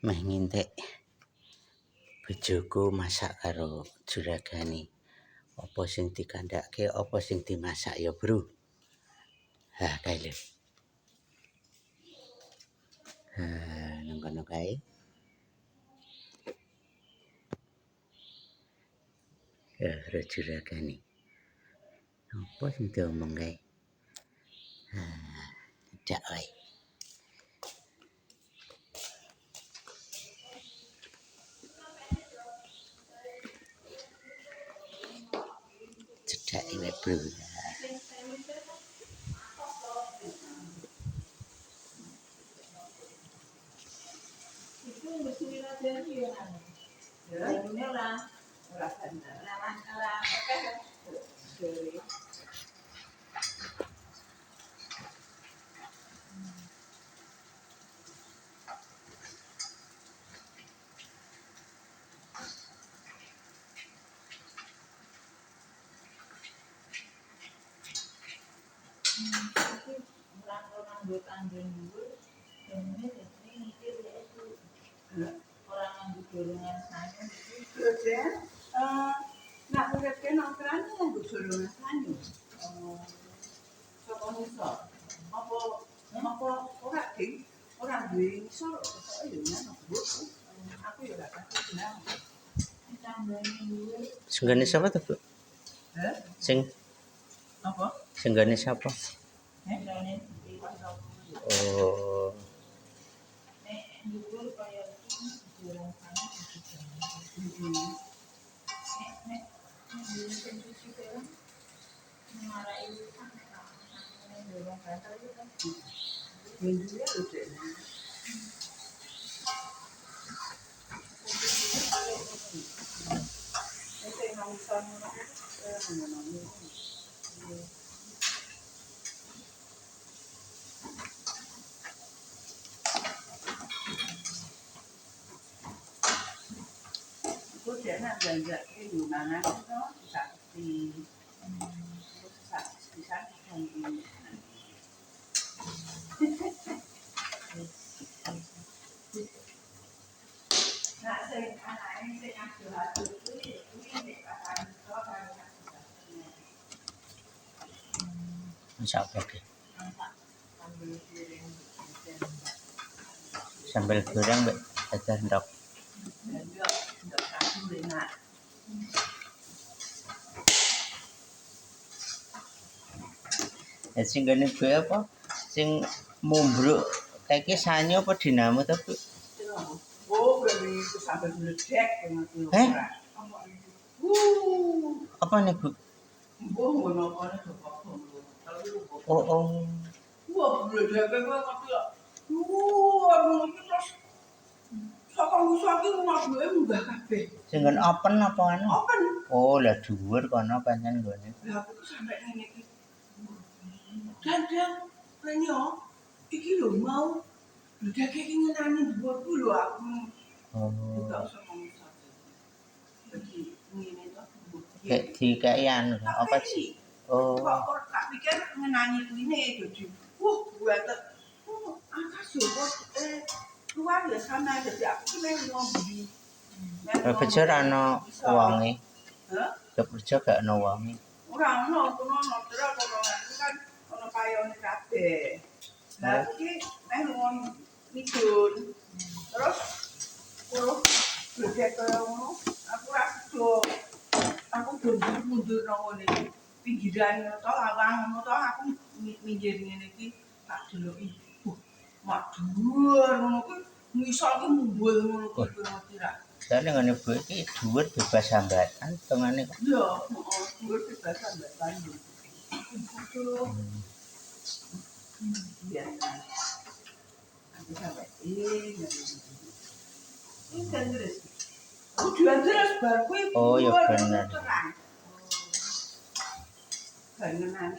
Meh ngintek bojoku masak karo juragane. Apa sing dikandhake, apa sing dimasak ya, Bro? Ha, kae lho. Ha, nang kono kae. Ya, karo juragane. Apa sing diomong kae? Ha, dak wae. Cedak iki, Bro. Nak uripke nang kerane nganggo dorongan sanyu. Saka ngisor. Apa ora ding? Ora duwe ngisor kok yo nang buku. Aku yo gak pasti bilang. Sing gane sapa to, Bu? Heh? Sing Apa? sing gane sapa? Gane Oh, dhuwur kaya iki dorong sana iki. Minggunya udah. Ese nang sana Cô sẽ là dần dần cái điều mà nó sạch thì sạch thì sạch thành Nah, saya anak ini saya curhat dulu ini kata masak apa ge? Sambal goreng mbek dadar ndok. Sing gane gue apa? Sing mumbruk kayak sanyo apa dinamo to, Bu? Oh, berarti itu sampai meledak dengan Eh? Uh, Apa nih, Bu? ngono kono coba. Oh, oh. Wah, meledak kan tapi ya. Aku terus saka ngusak iki ngono munggah kabeh. Sing nggon open apa anu? Open. Oh, lah dhuwur kono pancen nggone. Lah aku tuh sampai ngene iki. Dan renyo iki lho mau meledak iki ngenani dhuwurku lho aku. Oh. Enggak usah ngomong satu. Jadi ngene to. Kayak dikai anu apa sih? Oh. Kok tak pikir ngenani kuline jadi. Buat atas yo kok keluar ya sana jadi aku ki meh ngombe. Kerja ana wonge. Hah? Kerja gak ana wonge. Ora ono kono terus potongan kan ono payone kabeh. Lah iki meh ngon midun. Terus kulo bledek kaya ngono, aku ra sedo. Aku mundur nang ngene iki. Pinggiran to lawang ngono to aku minggir ngene iki tak deloki. Mak dhuwur ngono kuwi ngisor ki mumbul ngono kuwi ngerti ra. Soale ngene Bu iki dhuwur bebas hambatan tengane kok. Iya, heeh, dhuwur bebas hambatan. Aduh. Iya. Aku sampai ini kan terus. Tujuan terus bar kuwi. Oh, ya bener. Kangenane.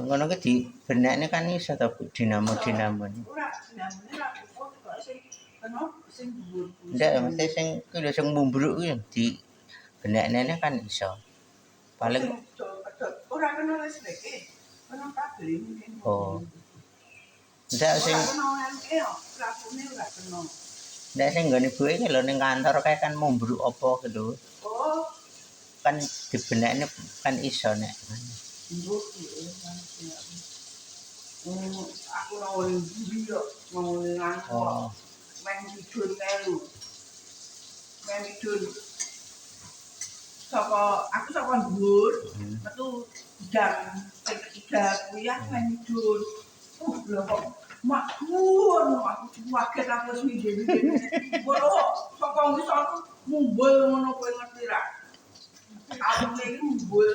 Ngono ki di benekne kan iso to Bu dinamo-dinamo. Ora, dinamone ra kok sing kena sing dhuwur. Ndak mesti sing ku lho sing mumbruk kuwi di benekne kan iso. Paling ora kena listrike. Kena kabel mungkin. oh. Ndak sing Ora kena ngene yo, lakune ora kena. ndak sing nggone ibu iki lho ning kantor kae kan mumbruk apa gitu. Oh, Kan dibenekne kan iso nek. mbok aku ora ndi yo mau nang kok. Oh, Main bidun melu. Main bidun. Aku saka dhuwur, metu jam sing ketiga kuwi ya main bidun. Lho kok makmur aku kaget aku wis minggir-minggir. Bolo saka ngisor aku mumbul ngono kowe ngerti ra? Aku iki mumbul.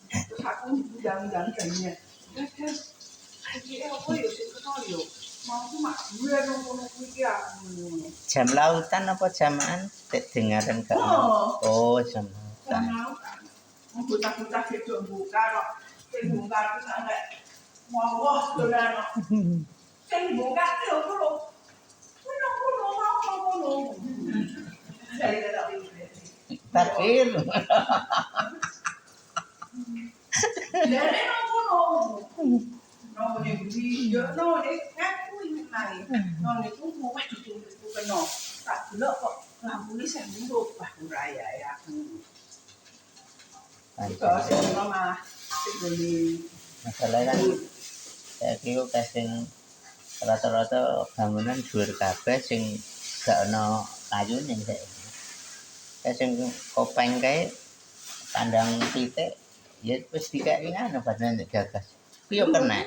Terus aku undang-undang jadinya. Iki apa ya sing kena yo. Mau ku mak gue ngono kuwi ki aku. jam lautan apa jamaan? Dengaran gak? Oh, Oh, jam kan lautan. mau kan. Buta-buta gitu buka kok. Sing buka ku sampe mau dolan kok. Sing buka ki yo kulo. Kulo mau kulo. Saya tak Takir. Dari kulo. No ni beli yo no ni ngaku ini mai. No ni ku mau itu ku kena. Tak delok kok lampu ni sing nduk wah raya ya. Itu sing malah sing beli Masalah kan saiki kok sing rata-rata bangunan dhuwur kabeh sing gak ana kayune saiki. Sing kopeng kae kandang pitik ya wis dikeki ngono badan gagas. Ku yo kena.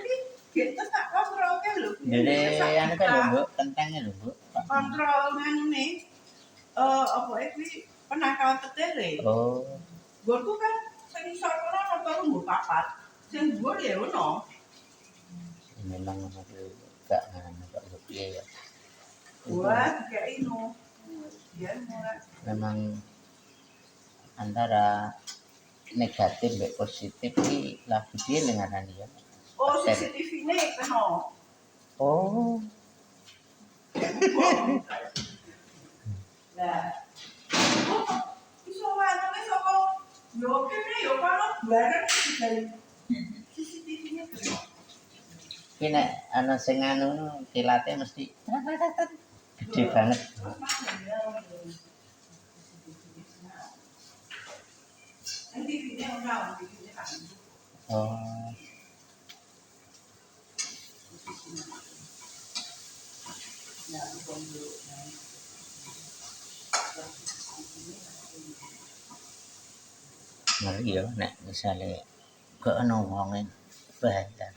kita tak kontrol ke lho. Dene anu kan lho, Mbok, kentenge lho, Mbok. Kontrol ngene apa iki penangkal tetele. Oh, Gonku kan sing isor kono ana rumbu papat. Sing dhuwur ya ono. memang ngono kuwi gak ngono kok lho piye ya. Wah, kayak ino. Dia mulai. Memang antara negatif mbek positif iki lagu piye ngarani ya. Oh, CCTV-nya kena. Oh, Nah, iso wae saka yo kene yo kono bareng dari CCTV-nya kena. iki nek ana sing anu kilate mesti gede banget. Oh, ngeri ya nek misale gak ana wonge bahaya.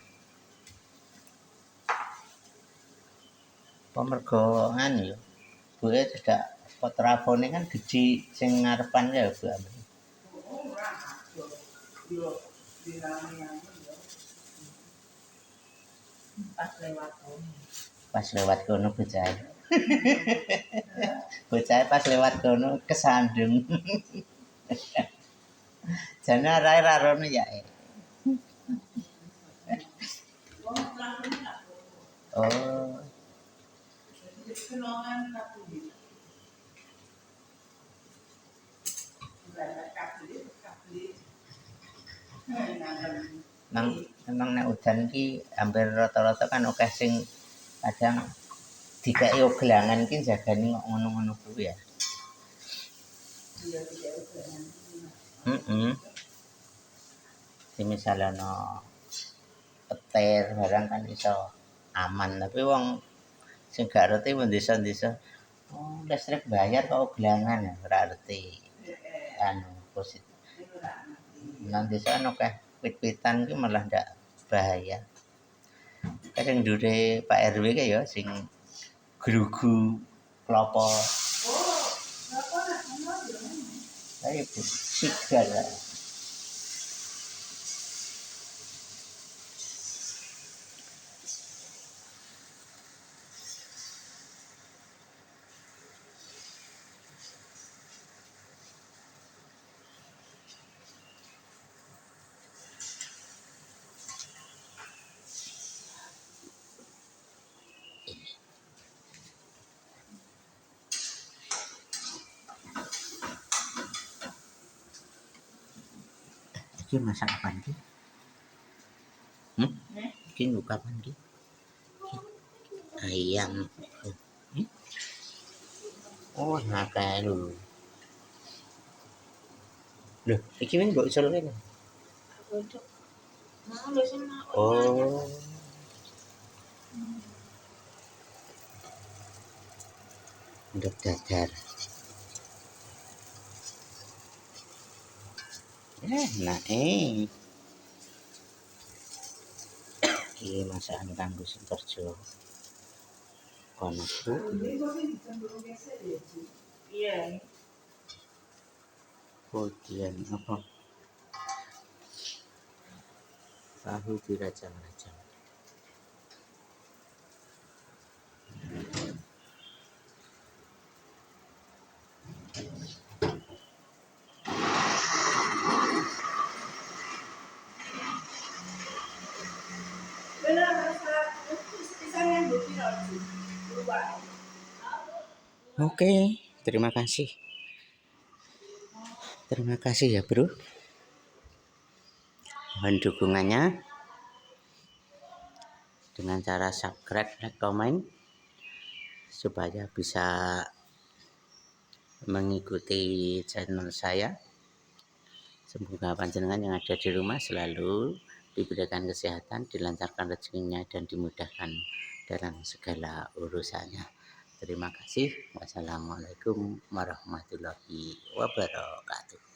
Pemergo anu ya. Gue tidak kontrafone kan gede sing ngarepan ya Bu. Pas lewat kono bocah. Bocah pas lewat kono kesandung. Jane arae ra rono ya. Oh, memang nek udan ki hampir rata-rata kan akeh sing kadang dikeki gelangan ki jagani kok ngono-ngono kuwi ya. Heeh. Misalnya ana petir barang kan iso aman, tapi wong sing gak ngerti wong desa-desa oh listrik bayar kok gelangan ya ora ngerti. Anu positif. Nang desa kan akeh wit-witan ki malah ndak bahaya. Kadang dure Pak RW ke ya sing grugu klopo. Ayo Bu, sigar. Iki masak apa iki? Ki buka kapan ki? Ayam. Oh, akeh lho. Lho, iki men mbok usul kene. Oh. Nduk dadar. Enak iki masakan kanggo sing kerja. Kono Bu. Ini kok sih cenderung geser ya, Ci? Iya. Kemudian apa? Tahu dirajang-rajang. Benar, rasa pisangnya bukti Ci. Berubah. Oke, terima kasih. Terima kasih ya, Bro. Mohon dukungannya dengan cara subscribe, like, komen supaya bisa mengikuti channel saya. Semoga panjenengan yang ada di rumah selalu diberikan kesehatan, dilancarkan rezekinya dan dimudahkan dalam segala urusannya. Terima kasih. Wassalamualaikum warahmatullahi wabarakatuh.